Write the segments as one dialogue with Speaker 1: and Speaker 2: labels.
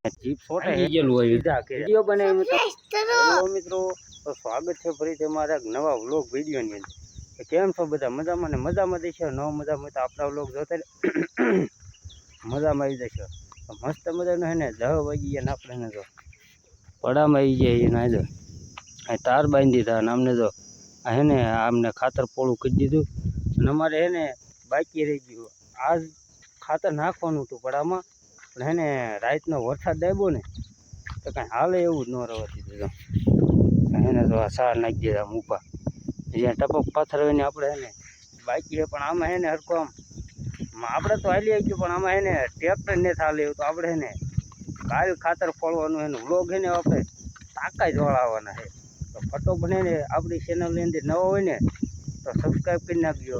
Speaker 1: Jeep ફોટે ગયેલું હોય video બનાવી મિત્રો. તો સ્વાગત છે ફરીથી અમારા નવા વ્લોગ વિડીયોની અંદર. કેમ છો બધા? મજામાં ને મજામાં દેશો. ન મજામાં તો આપણા વ્લોગ જોતા મજામાં આવી જશો. મસ્ત મજાનો હે ને 10 વાગી ગયા ને આપણે ને જો પડામાં આવી જાય એને જો તાર બાંધી દીધા અને અમને જો હે ને આમને ખાતર પોળું કરી દીધું અને અમારે હે ને બાકી રહી ગયું આજ ખાતર નાખવાનું હતું પડામાં. પણ હે ને રાતનો વરસાદ આવ્યો ને તો કાંઈ હાલે એવું જ ન રહેવા દીધું. એને તો આ સાર નાખી દીધા ઊભા જ્યાં ટપક પાથર હોય ને આપણે હે ને બાકી છે. પણ આમાં હે ને હરખું આમ આપણે તો હાલી આવી ગયું પણ આમાં હે ને ટ્રેક્ટર ને હાલે એવું તો આપણે હે ને કાલ ખાતર ફોડવાનું એનું વ્લોગ હે ને આપણે તાકા જ વળાવવાના છે. તો ફટો બને ને આપણી ચેનલની અંદર નવો હોય ને તો સબસ્ક્રાઈબ કરી નાખજો.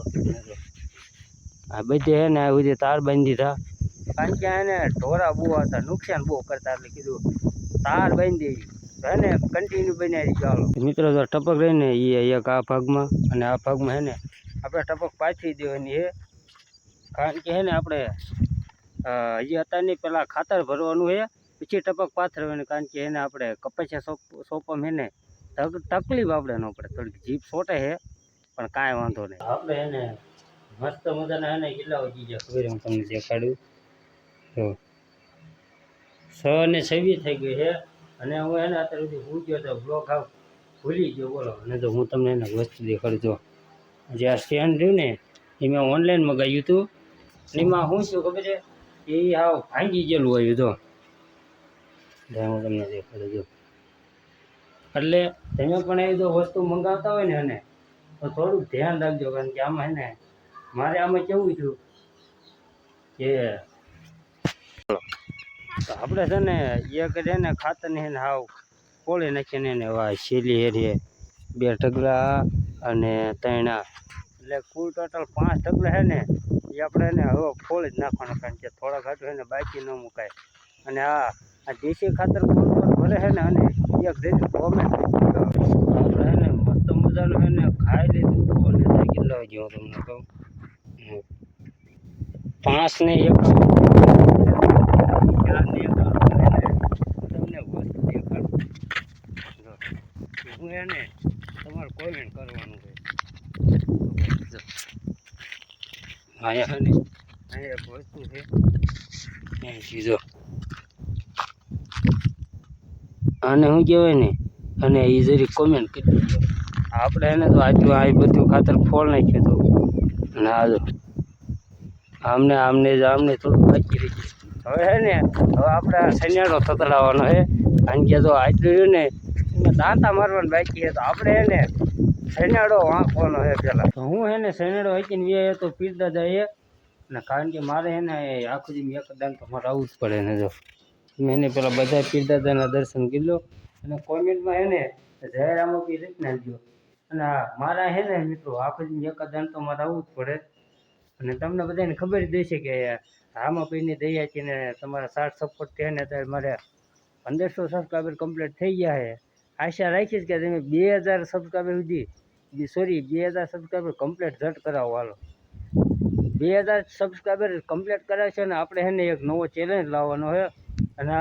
Speaker 1: આ બધે હે ને આ બધી તાર બાંધી દીધા કારણ કે એને ઢોરા બહુ હતા નુકસાન બહુ કરતા એટલે કીધું તાર બાંધી તો હે ને કન્ટિન્યુ બનાવી ચાલો મિત્રો. તો ટપક રહી ને એ એક આ ભાગમાં અને આ ભાગમાં હે ને આપણે ટપક પાથરી દેવાની છે કારણ કે હે ને આપણે હજી અત્યારની પહેલાં ખાતર ભરવાનું છે પછી ટપક પાથરવાની કારણ કે એને આપણે કપાસિયા સોંપવામાં હે ને તકલીફ આપણે ન પડે. થોડીક જીપ છોટે છે પણ કાંઈ વાંધો નહીં. આપણે એને મસ્ત મજાના હે ને કેટલા વાગી ગયા ખબર હું તમને દેખાડું. તો 6:26 થઈ ગઈ છે અને હું એને અત્યારે સુધી ભૂલ્યો તો બ્લોક આવ ભૂલી ગયો બોલો. અને તો હું તમને એને વસ્તુ દેખાડજો. જે આ સ્ટેન્ડ રહ્યું ને એ મેં ઓનલાઈન મગાવ્યું હતું અને એમાં શું શું ખબર છે એ હાવ ભાંગી ગયેલું હોય તો હું તમને દેખાડું જો. એટલે તમે પણ એ જો વસ્તુ મંગાવતા હોય ને અને તો થોડુંક ધ્યાન રાખજો કારણ કે આમાં હે ને મારે આમાં કેવું થયું કે આપણે છે ને એક છે ને ખાતરની ને હાવ ફોડી નાખીને એને વાય શેલી હેરીએ 2 ઢગલા અને 3 એટલે કુલ ટોટલ 5 ઢગલા છે ને એ આપણે એને હવે ફોડી જ નાખવાના કારણ કે થોડા ઘાટું છે ને બાકી ન મુકાય. અને આ દેશી ખાતર ભરે છે ને અને એક જઈને કોમેન્ટ આપણે એને મસ્ત મજાનું છે ને ખાઈ લીધું હતું અને કેટલા વાગે હું તમને કહું 5 ને 1 તમને વસ્તુ દેખાડું હું એને તમારે કોમેન્ટ કરવાનું છે. અહીંયા ને અહીંયા એક વસ્તુ છે એ ચીજો આને શું કહેવાય ને અને એ જરી કોમેન્ટ કરી દીધો. આપણે એને તો આજુ આ બધું ખાતર ફોડ નાખ્યું હતું અને આજો આમને થોડું બાકી રહી ગયું. હવે હે ને હવે આપણે આ સૈયાળો થતડાવવાનો છે કારણ કે જો આટલું રહ્યું ને એમાં દાંતા મારવાનું બાકી છે તો આપણે એને સૈયાળો વાંકવાનો છે પેલા. તો હું એને સૈયાળો વાંકીને વ્યાય તો પીરતા જાય ને કારણ કે મારે એને આખું દી એક દાન તો મારે આવવું જ પડે ને. જો મેં એને પેલા બધા પીરદાદાના દર્શન કરી લો અને કોમેન્ટમાં એને જયરામો બી રીત નાખજો. અને મારા હે ને મિત્રો આખું દી એક દાન તો મારે આવવું જ પડે અને તમને બધાને ખબર જ હશે કે રામાપીરની દયાથી ને તમારા સાથ સપોર્ટથી ને અત્યારે મારે 1500 સબસ્ક્રાઈબર કમ્પ્લીટ થઈ ગયા છે. આશા રાખીશ કે તમે 2000 સબસ્ક્રાઈબર સુધી 2000 સબસ્ક્રાઈબર કમ્પ્લીટ ઝટ કરાવો. હાલો 2000 સબસ્ક્રાઈબર કમ્પ્લીટ કરાવશે ને આપણે હે ને એક નવો ચેલેન્જ લાવવાનો છે અને